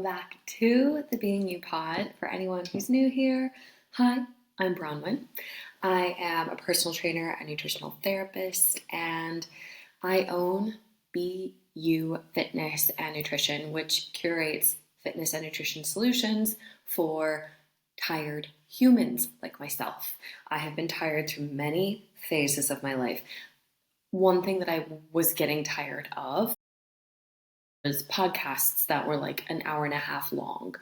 welcome back to the Being You Pod. For anyone who's new here, hi, I'm Bronwyn. I am a personal trainer, a nutritional therapist, and I own Be You Fitness and Nutrition, which curates fitness and nutrition solutions for tired humans like myself. I have been tired through many phases of my life. One thing that I was getting tired of was podcasts that were like an hour and a half long.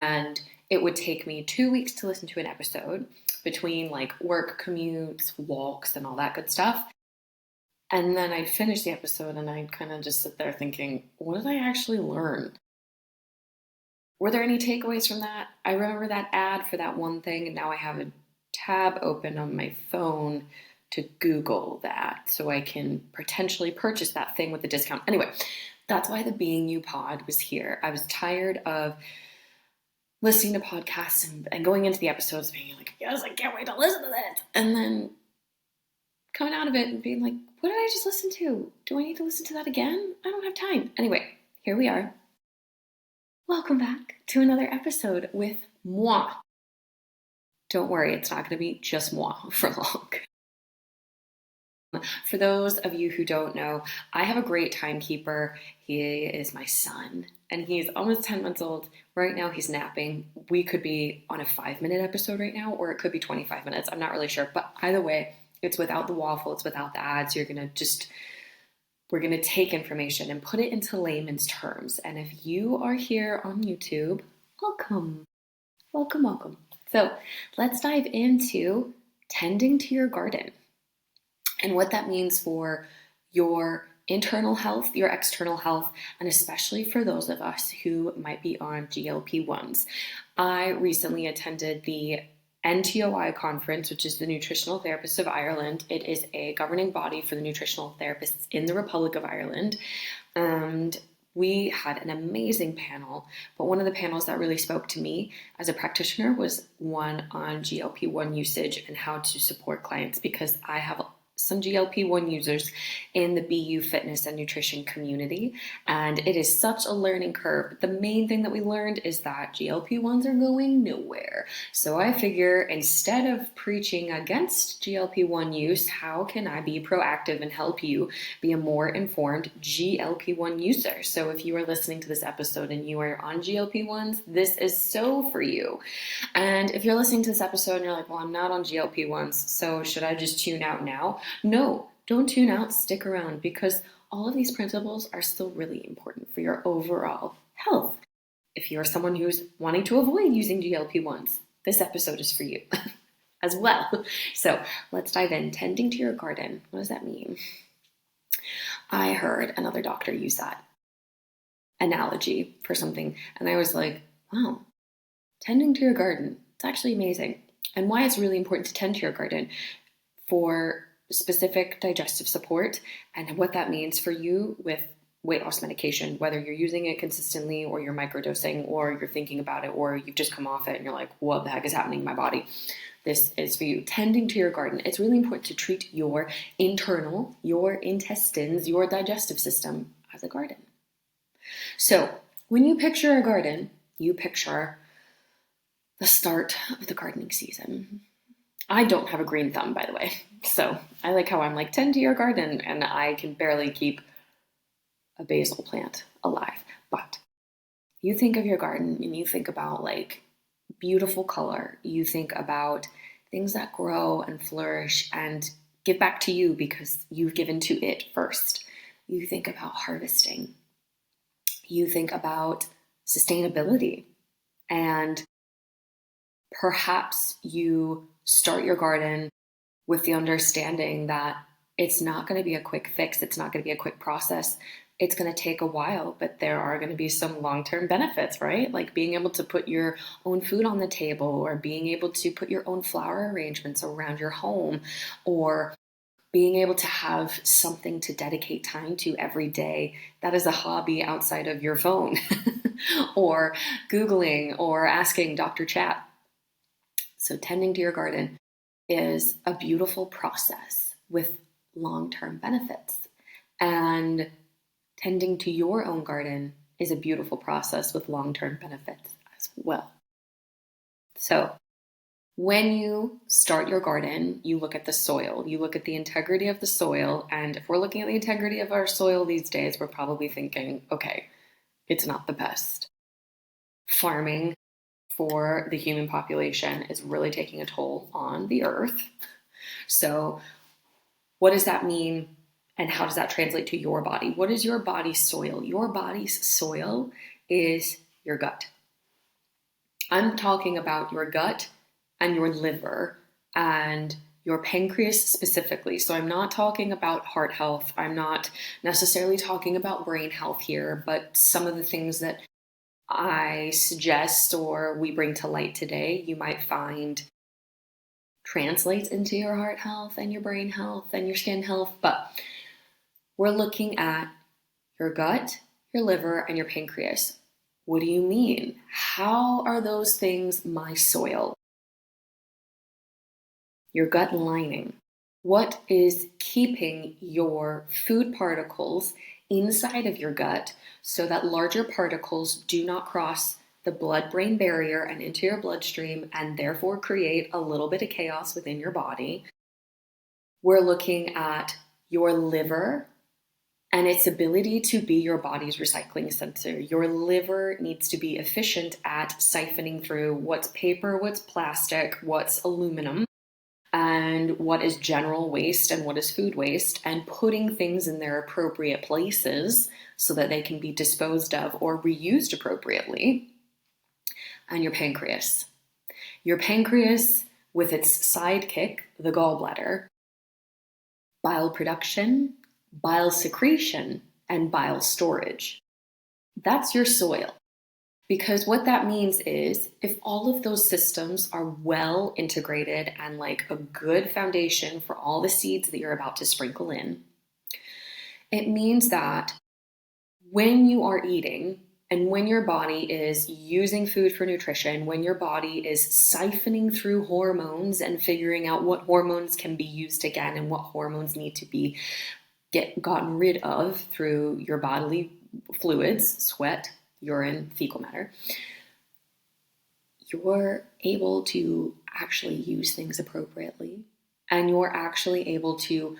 And it would take me 2 weeks to listen to an episode between like work commutes, walks, and all that good stuff. And then I'd finish the episode and I'd kind of just sit there thinking, what did I actually learn? Were there any takeaways from that? I remember that ad for that one thing, and now I have a tab open on my phone to Google that so I can potentially purchase that thing with a discount. Anyway, that's why the Being You Pod was here. I was tired of listening to podcasts and going into the episodes being like, yes, I can't wait to listen to this. And then coming out of it and being like, what did I just listen to? Do I need to listen to that again? I don't have time. Anyway, here we are. Welcome back to another episode with moi. Don't worry, it's not going to be just moi for long. For those of you who don't know, I have a great timekeeper. He is my son, and he's almost 10 months old. Right now, he's napping. We could be on a 5-minute episode right now, or it could be 25 minutes. I'm not really sure, but either way, it's without the waffle. It's without the ads. We're going to take information and put it into layman's terms. And if you are here on YouTube, welcome. Welcome, welcome. So let's dive into tending to your garden and what that means for your internal health, your external health, and especially for those of us who might be on GLP-1s. I recently attended the NTOI conference, which is the Nutritional Therapists of Ireland. It is a governing body for the nutritional therapists in the Republic of Ireland. And we had an amazing panel, but one of the panels that really spoke to me as a practitioner was one on GLP-1 usage and how to support clients, because I have some GLP-1 users in the BU fitness and nutrition community, and it is such a learning curve. The main thing that we learned is that GLP-1s are going nowhere. So I figure instead of preaching against GLP-1 use, how can I be proactive and help you be a more informed GLP-1 user? So if you are listening to this episode and you are on GLP-1s, this is so for you. And if you're listening to this episode and you're like, well, I'm not on GLP-1s, so should I just tune out now? No, don't tune out, stick around, because all of these principles are still really important for your overall health. If you're someone who's wanting to avoid using GLP-1s, this episode is for you as well. So let's dive in. Tending to your garden. What does that mean? I heard another doctor use that analogy for something, and I was like, wow, tending to your garden. It's actually amazing. And why it's really important to tend to your garden for specific digestive support, and what that means for you with weight loss medication, whether you're using it consistently or you're microdosing or you're thinking about it or you've just come off it and you're like, what the heck is happening in my body? This is for you. Tending to your garden. It's really important to treat your internal, your intestines, your digestive system as a garden. So when you picture a garden, you picture the start of the gardening season. I don't have a green thumb, by the way. So I like how I'm like, tend to your garden, and I can barely keep a basil plant alive. But you think of your garden and you think about like beautiful color. You think about things that grow and flourish and give back to you because you've given to it first. You think about harvesting. You think about sustainability, and perhaps you start your garden with the understanding that it's not going to be a quick fix. It's not going to be a quick process. It's going to take a while, but there are going to be some long-term benefits, right? Like being able to put your own food on the table, or being able to put your own flower arrangements around your home, or being able to have something to dedicate time to every day that is a hobby outside of your phone or Googling or asking Dr. Chat. So tending to your garden is a beautiful process with long-term benefits. And tending to your own garden is a beautiful process with long-term benefits as well. So when you start your garden, you look at the soil, you look at the integrity of the soil. And if we're looking at the integrity of our soil these days, we're probably thinking, okay, it's not the best. Farming for the human population is really taking a toll on the earth. So what does that mean? And how does that translate to your body? What is your body's soil? Your body's soil is your gut. I'm talking about your gut and your liver and your pancreas specifically. So I'm not talking about heart health. I'm not necessarily talking about brain health here, but some of the things that I suggest or we bring to light today, you might find translates into your heart health and your brain health and your skin health. But we're looking at your gut, your liver, and your pancreas. What do you mean? How are those things my soil? Your gut lining. What is keeping your food particles inside of your gut so that larger particles do not cross the blood-brain barrier and into your bloodstream and therefore create a little bit of chaos within your body? We're looking at your liver and its ability to be your body's recycling center. Your liver needs to be efficient at siphoning through what's paper, what's plastic, what's aluminum, and what is general waste and what is food waste, and putting things in their appropriate places so that they can be disposed of or reused appropriately. And your pancreas. Your pancreas, with its sidekick, the gallbladder, bile production, bile secretion, and bile storage. That's your soil. Because what that means is if all of those systems are well integrated and like a good foundation for all the seeds that you're about to sprinkle in, it means that when you are eating and when your body is using food for nutrition, when your body is siphoning through hormones and figuring out what hormones can be used again and what hormones need to be gotten rid of through your bodily fluids, sweat, urine, fecal matter, you're able to actually use things appropriately and you're actually able to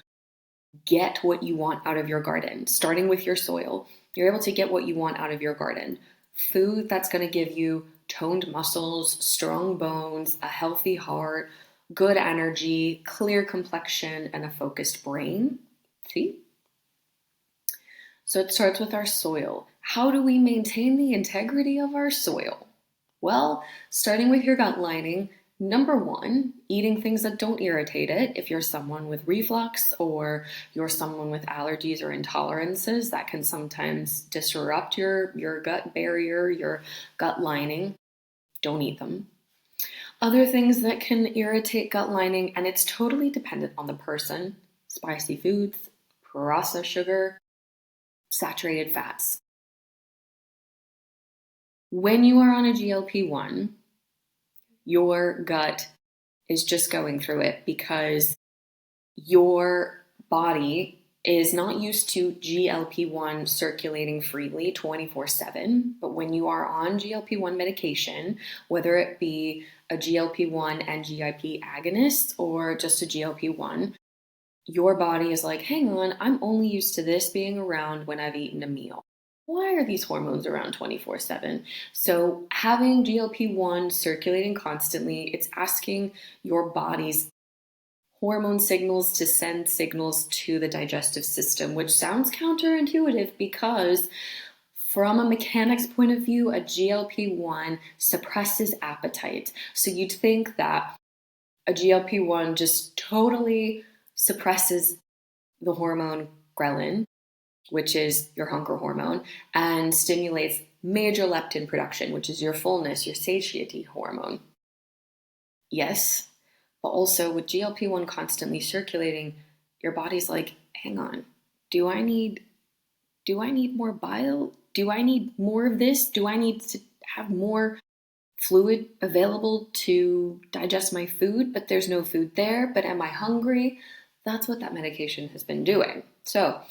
get what you want out of your garden. Starting with your soil, you're able to get what you want out of your garden. Food that's going to give you toned muscles, strong bones, a healthy heart, good energy, clear complexion, and a focused brain. See? So it starts with our soil. How do we maintain the integrity of our soil? Well, starting with your gut lining, number one, eating things that don't irritate it. If you're someone with reflux or you're someone with allergies or intolerances, that can sometimes disrupt your gut barrier, your gut lining. Don't eat them. Other things that can irritate gut lining, and it's totally dependent on the person, spicy foods, processed sugar, saturated fats. When you are on a GLP-1, your gut is just going through it because your body is not used to GLP-1 circulating freely 24/7. But when you are on GLP-1 medication, whether it be a GLP-1 and GIP agonist or just a GLP-1, your body is like, hang on, I'm only used to this being around when I've eaten a meal. Why are these hormones around 24/7? So having GLP-1 circulating constantly, it's asking your body's hormone signals to send signals to the digestive system, which sounds counterintuitive because from a mechanics point of view, a GLP-1 suppresses appetite. So you'd think that a GLP-1 just totally suppresses the hormone ghrelin, which is your hunger hormone, and stimulates major leptin production, which is your fullness, your satiety hormone. Yes, but also with GLP-1 constantly circulating, your body's like, hang on, do I need more bile? Do I need more of this? Do I need to have more fluid available to digest my food, but there's no food there, but am I hungry? That's what that medication has been doing. So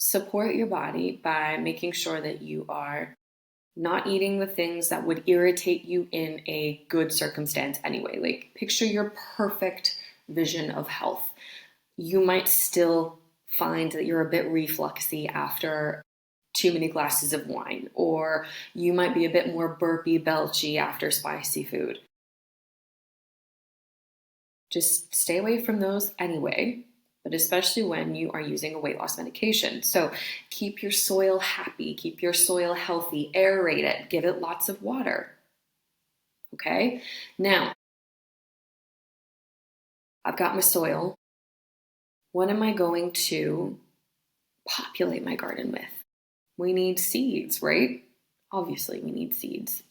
Support your body by making sure that you are not eating the things that would irritate you in a good circumstance anyway. Like, picture your perfect vision of health. You might still find that you're a bit refluxy after too many glasses of wine, or you might be a bit more burpy, belchy after spicy food. Just stay away from those anyway, but especially when you are using a weight loss medication. So keep your soil happy, keep your soil healthy, aerate it, give it lots of water. Okay? Now, I've got my soil. What am I going to populate my garden with? We need seeds, right? Obviously, we need seeds.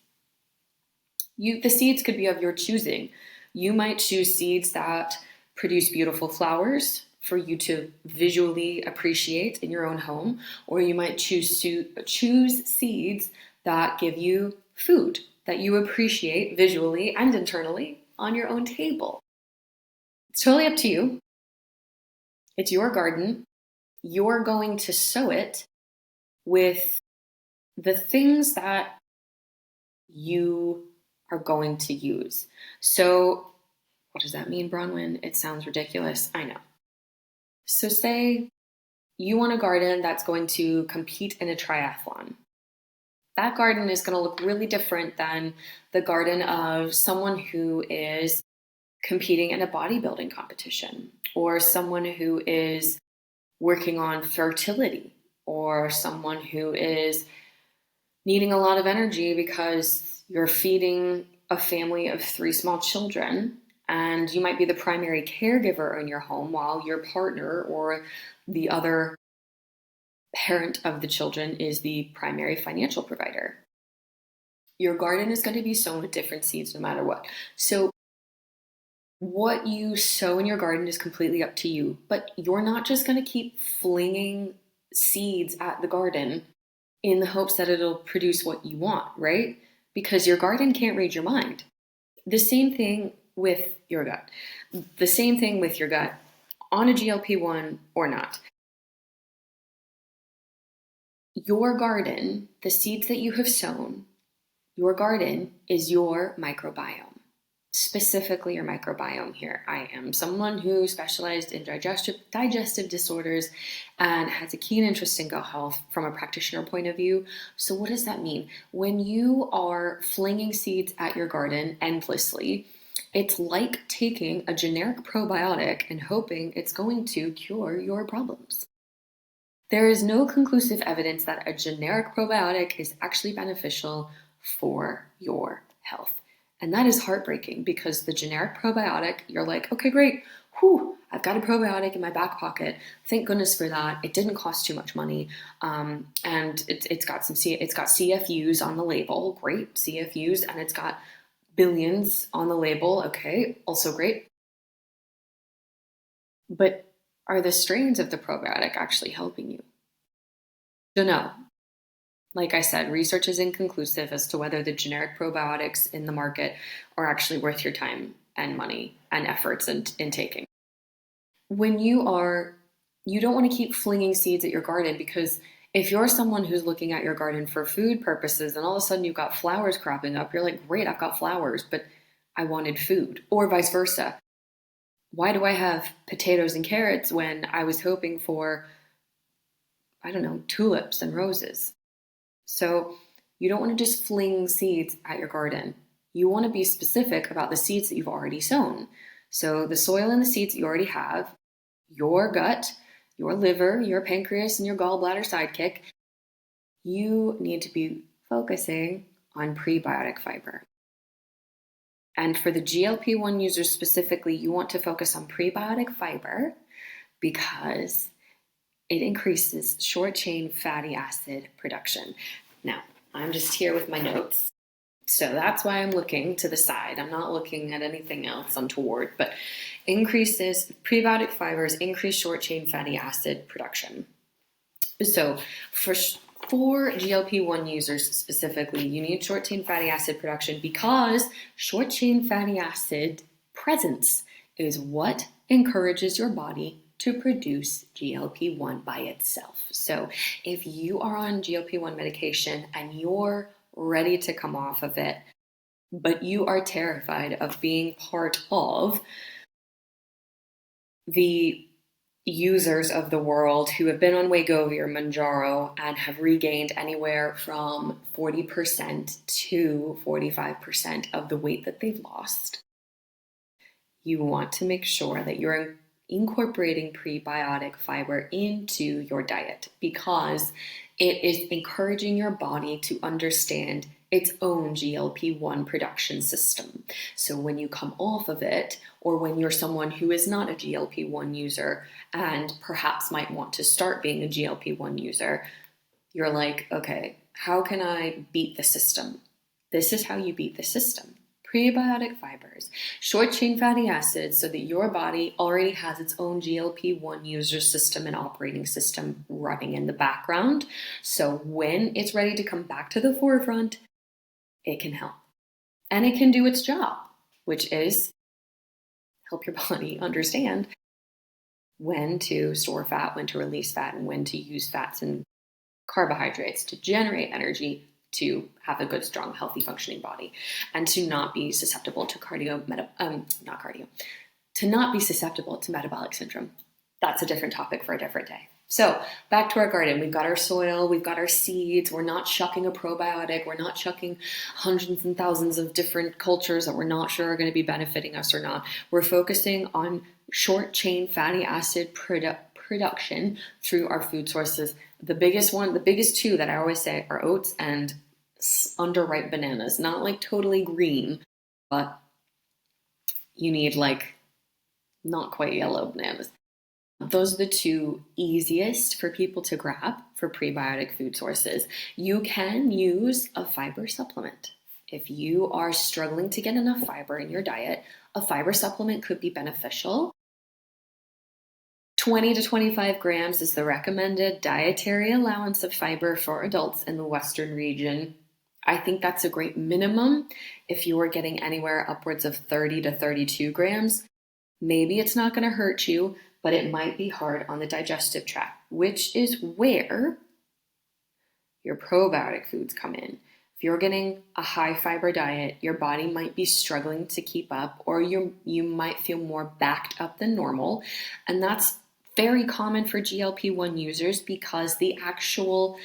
The seeds could be of your choosing. You might choose seeds that produce beautiful flowers for you to visually appreciate in your own home, or you might choose seeds that give you food that you appreciate visually and internally on your own table. It's totally up to you. It's your garden. You're going to sow it with the things that you are going to use. So what does that mean, Bronwyn? It sounds ridiculous. I know. So say you want a garden that's going to compete in a triathlon. That garden is going to look really different than the garden of someone who is competing in a bodybuilding competition, or someone who is working on fertility, or someone who is needing a lot of energy because you're feeding a family of 3 small children, and you might be the primary caregiver in your home while your partner or the other parent of the children is the primary financial provider. Your garden is going to be sown with different seeds no matter what. So what you sow in your garden is completely up to you, but you're not just going to keep flinging seeds at the garden in the hopes that it'll produce what you want, right? Because your garden can't read your mind. The same thing with your gut. The same thing with your gut on a GLP-1 or not. Your garden, the seeds that you have sown, your garden is your microbiome. Specifically your microbiome here. I am someone who specialized in digestive disorders and has a keen interest in gut health from a practitioner point of view. So what does that mean? When you are flinging seeds at your garden endlessly, it's like taking a generic probiotic and hoping it's going to cure your problems. There is no conclusive evidence that a generic probiotic is actually beneficial for your health. And that is heartbreaking, because the generic probiotic, you're like, okay, great. I've got a probiotic in my back pocket. Thank goodness for that. It didn't cost too much money. And it's got CFUs on the label. Great, CFUs. And it's got billions on the label. Okay, also great. But are the strains of the probiotic actually helping you? So no. Like I said, research is inconclusive as to whether the generic probiotics in the market are actually worth your time and money and efforts in taking. When you don't want to keep flinging seeds at your garden, because if you're someone who's looking at your garden for food purposes and all of a sudden you've got flowers cropping up, you're like, great, I've got flowers, but I wanted food, or vice versa. Why do I have potatoes and carrots when I was hoping for, I don't know, tulips and roses? So you don't want to just fling seeds at your garden. You want to be specific about the seeds that you've already sown. So the soil and the seeds that you already have, your gut, your liver, your pancreas, and your gallbladder sidekick, you need to be focusing on prebiotic fiber. And for the GLP-1 users specifically, you want to focus on prebiotic fiber because it increases short-chain fatty acid production. Now, I'm just here with my notes, so that's why I'm looking to the side. I'm not looking at anything else untoward, but increases prebiotic fibers, increase short-chain fatty acid production. So for GLP-1 users specifically, you need short-chain fatty acid production because short-chain fatty acid presence is what encourages your body to produce GLP-1 by itself. So if you are on GLP-1 medication and you're ready to come off of it, but you are terrified of being part of the users of the world who have been on Wegovy or Mounjaro and have regained anywhere from 40% to 45% of the weight that they've lost, you want to make sure that you're incorporating prebiotic fiber into your diet because it is encouraging your body to understand its own GLP-1 production system. So when you come off of it, or when you're someone who is not a GLP-1 user and perhaps might want to start being a GLP-1 user, you're like, okay, how can I beat the system? This is how you beat the system. Prebiotic fibers, short chain fatty acids, so that your body already has its own GLP-1 user system and operating system running in the background. So when it's ready to come back to the forefront, it can help. And it can do its job, which is help your body understand when to store fat, when to release fat, and when to use fats and carbohydrates to generate energy to have a good, strong, healthy, functioning body, and to not be susceptible to not be susceptible to metabolic syndrome. That's a different topic for a different day. So back to our garden. We've got our soil, we've got our seeds. We're not chucking a probiotic. We're not chucking hundreds and thousands of different cultures that we're not sure are going to be benefiting us or not. We're focusing on short chain fatty acid production through our food sources. The biggest two that I always say are oats and underripe bananas. Not like totally green, but you need like not quite yellow bananas. Those are the two easiest for people to grab for prebiotic food sources. You can use a fiber supplement. If you are struggling to get enough fiber in your diet, a fiber supplement could be beneficial. 20 to 25 grams is the recommended dietary allowance of fiber for adults in the Western region. I think that's a great minimum. If you are getting anywhere upwards of 30 to 32 grams, maybe it's not going to hurt you, but it might be hard on the digestive tract, which is where your probiotic foods come in. If you're getting a high fiber diet, your body might be struggling to keep up, or you might feel more backed up than normal. And that's very common for GLP-1 users because the actual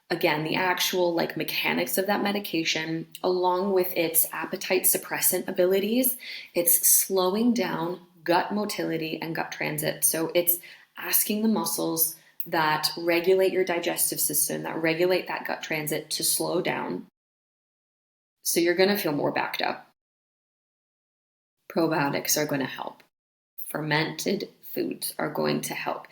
like mechanics of that medication, along with its appetite suppressant abilities, it's slowing down gut motility and gut transit. So it's asking the muscles that regulate your digestive system, that regulate that gut transit to slow down. So you're going to feel more backed up. Probiotics are going to help. Fermented foods are going to help.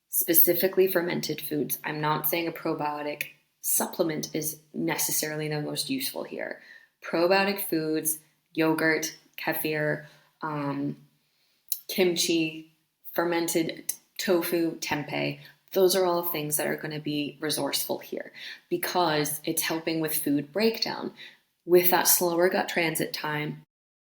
Specifically fermented foods. I'm not saying a probiotic supplement is necessarily the most useful here. Probiotic foods, yogurt, kefir, kimchi, fermented tofu, tempeh, those are all things that are going to be resourceful here because it's helping with food breakdown. With that slower gut transit time,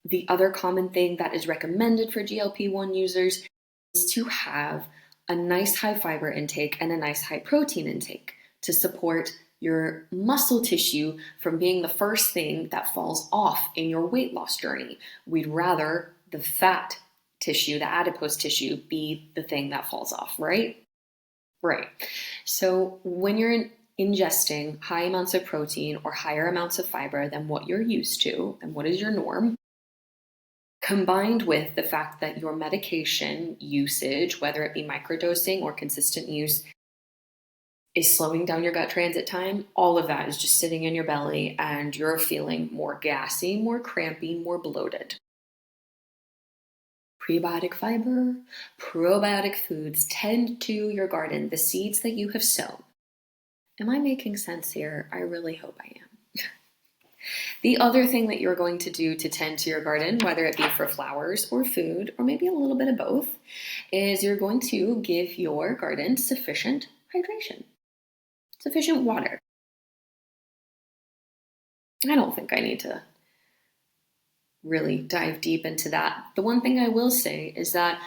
the other common thing that is recommended for GLP-1 users is to have a nice high fiber intake and a nice high protein intake to support your muscle tissue from being the first thing that falls off in your weight loss journey. We'd rather the fat tissue, the adipose tissue, be the thing that falls off, right? Right. So when you're ingesting high amounts of protein or higher amounts of fiber than what you're used to and what is your norm, combined with the fact that your medication usage, whether it be microdosing or consistent use, is slowing down your gut transit time, all of that is just sitting in your belly and you're feeling more gassy, more crampy, more bloated. Prebiotic fiber, probiotic foods tend to your garden, the seeds that you have sown. Am I making sense here? I really hope I am. The other thing that you're going to do to tend to your garden, whether it be for flowers or food, or maybe a little bit of both, is you're going to give your garden sufficient hydration, sufficient water. I don't think I need to really dive deep into that. The one thing I will say is that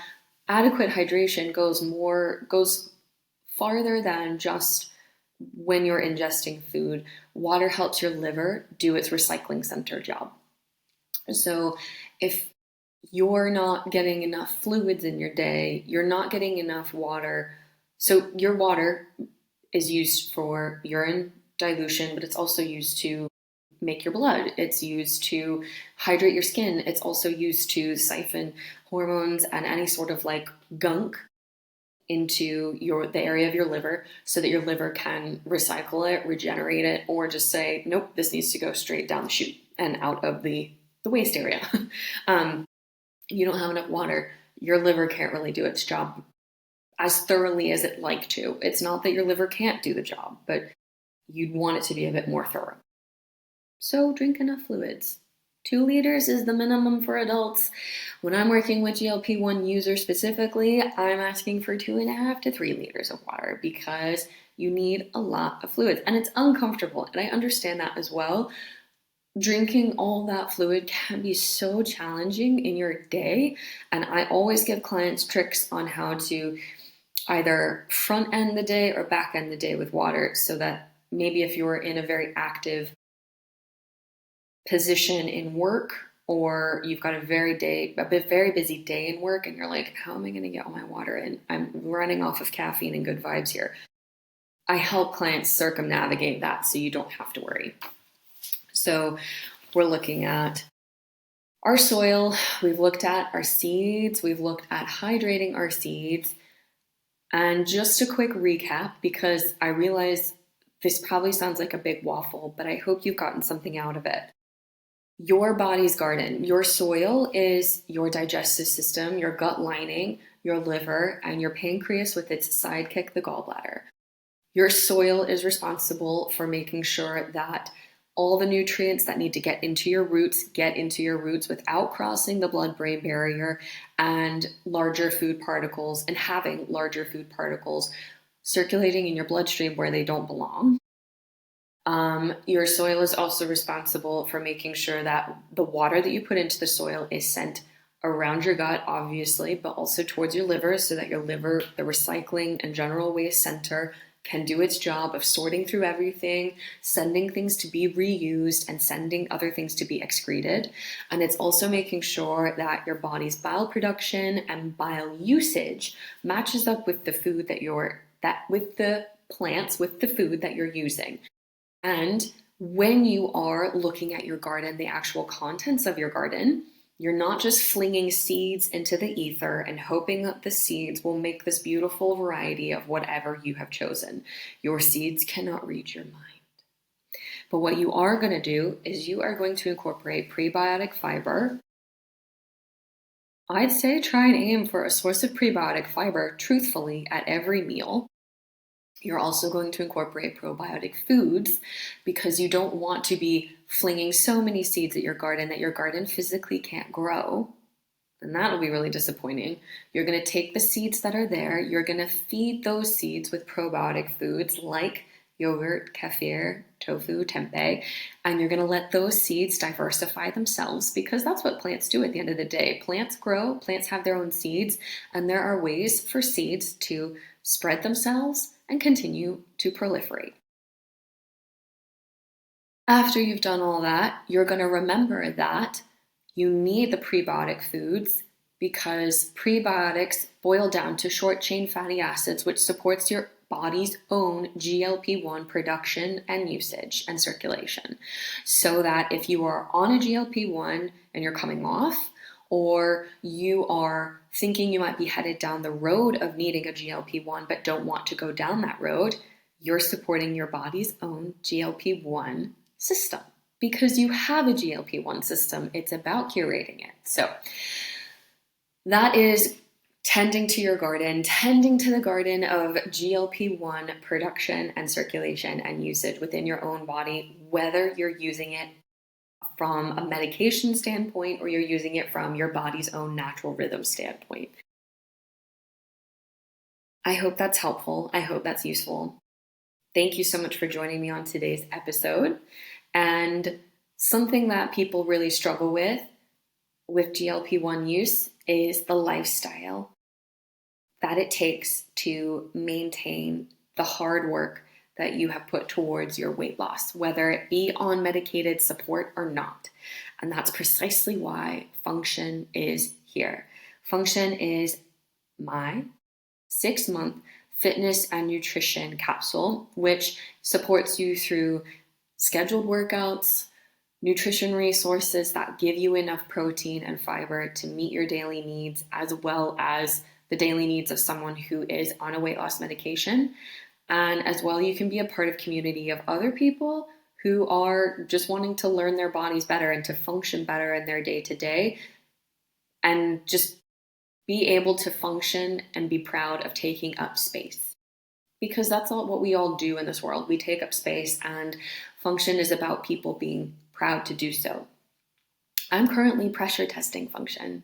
adequate hydration goes farther than just when you're ingesting food. Water helps your liver do its recycling center job. So if you're not getting enough fluids in your day, you're not getting enough water. So your water is used for urine dilution, but it's also used to make your blood. It's used to hydrate your skin. It's also used to siphon hormones and any sort of like gunk into the area of your liver so that your liver can recycle it, regenerate it, or just say, nope, this needs to go straight down the chute and out of the waste area. You don't have enough water, your liver can't really do its job as thoroughly as it'd like to. It's not that your liver can't do the job, but you'd want it to be a bit more thorough. So drink enough fluids. 2 liters is the minimum for adults. When I'm working with GLP-1 users specifically, I'm asking for 2.5 to 3 liters of water because you need a lot of fluids. And it's uncomfortable, and I understand that as well. Drinking all that fluid can be so challenging in your day, and I always give clients tricks on how to either front end the day or back end the day with water, so that maybe if you're in a very active position in work, or you've got a very busy day in work, and you're like, how am I going to get all my water in? I'm running off of caffeine and good vibes here. I help clients circumnavigate that so you don't have to worry. So we're looking at our soil, we've looked at our seeds, we've looked at hydrating our seeds. And just a quick recap, because I realize this probably sounds like a big waffle, but I hope you've gotten something out of it. Your body's garden, your soil is your digestive system, your gut lining, your liver, and your pancreas with its sidekick, the gallbladder. Your soil is responsible for making sure that all the nutrients that need to get into your roots without crossing the blood-brain barrier and having larger food particles circulating in your bloodstream where they don't belong. Your soil is also responsible for making sure that the water that you put into the soil is sent around your gut, obviously, but also towards your liver, so that your liver, the recycling and general waste center, can do its job of sorting through everything, sending things to be reused, and sending other things to be excreted. And it's also making sure that your body's bile production and bile usage matches up with the food with the food that you're using. And when you are looking at your garden, the actual contents of your garden, you're not just flinging seeds into the ether and hoping that the seeds will make this beautiful variety of whatever you have chosen. Your seeds cannot read your mind. But what you are going to do is you are going to incorporate prebiotic fiber. I'd say try and aim for a source of prebiotic fiber, truthfully, at every meal. You're also going to incorporate probiotic foods because you don't want to be flinging so many seeds at your garden that your garden physically can't grow. And that'll be really disappointing. You're going to take the seeds that are there, you're going to feed those seeds with probiotic foods like yogurt, kefir, tofu, tempeh, and you're going to let those seeds diversify themselves, because that's what plants do at the end of the day. Plants grow, plants have their own seeds, and there are ways for seeds to spread themselves and continue to proliferate. After you've done all that, you're going to remember that you need the prebiotic foods, because prebiotics boil down to short chain fatty acids, which supports your body's own GLP-1 production and usage and circulation. So that if you are on a GLP-1 and you're coming off, or you are thinking you might be headed down the road of needing a GLP-1 but don't want to go down that road, you're supporting your body's own GLP-1 system, because you have a GLP-1 system. It's about curating it. So that is tending to your garden, tending to the garden of GLP-1 production and circulation and usage within your own body, whether you're using it from a medication standpoint or you're using it from your body's own natural rhythm standpoint. I hope that's helpful. I hope that's useful. Thank you so much for joining me on today's episode. And something that people really struggle with GLP-1 use is the lifestyle. that it takes to maintain the hard work that you have put towards your weight loss, whether it be on medicated support or not. And that's precisely why Function is here. Function is my 6-month fitness and nutrition capsule, which supports you through scheduled workouts, nutrition resources that give you enough protein and fiber to meet your daily needs, as well as the daily needs of someone who is on a weight loss medication. And as well, you can be a part of community of other people who are just wanting to learn their bodies better and to function better in their day to day, and just be able to function and be proud of taking up space. Because that's all what we all do in this world. We take up space, and Function is about people being proud to do so. I'm currently pressure testing Function.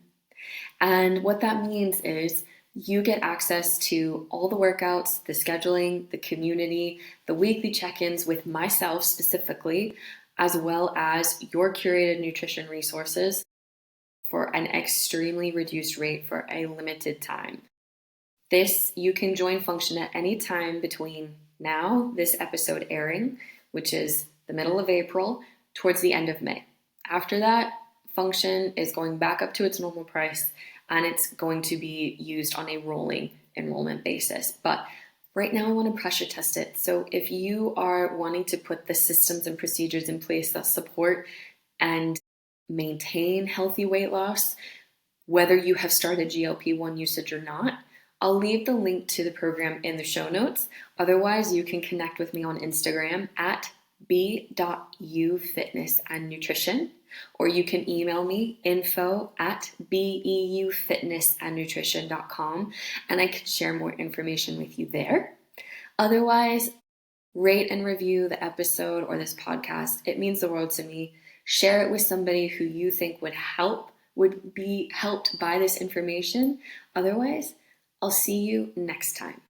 And what that means is you get access to all the workouts, the scheduling, the community, the weekly check-ins with myself specifically, as well as your curated nutrition resources for an extremely reduced rate for a limited time. You can join Function at any time between now, this episode airing, which is the middle of April, towards the end of May. After that, Function is going back up to its normal price, and it's going to be used on a rolling enrollment basis. But right now I want to pressure test it. So if you are wanting to put the systems and procedures in place that support and maintain healthy weight loss, whether you have started GLP-1 usage or not, I'll leave the link to the program in the show notes. Otherwise, you can connect with me on Instagram at b.ufitnessandnutrition, or you can email me info@beufitnessandnutrition.com, and I can share more information with you there. Otherwise, rate and review the episode or this podcast. It means the world to me. Share it with somebody who you think would be helped by this information. Otherwise, I'll see you next time.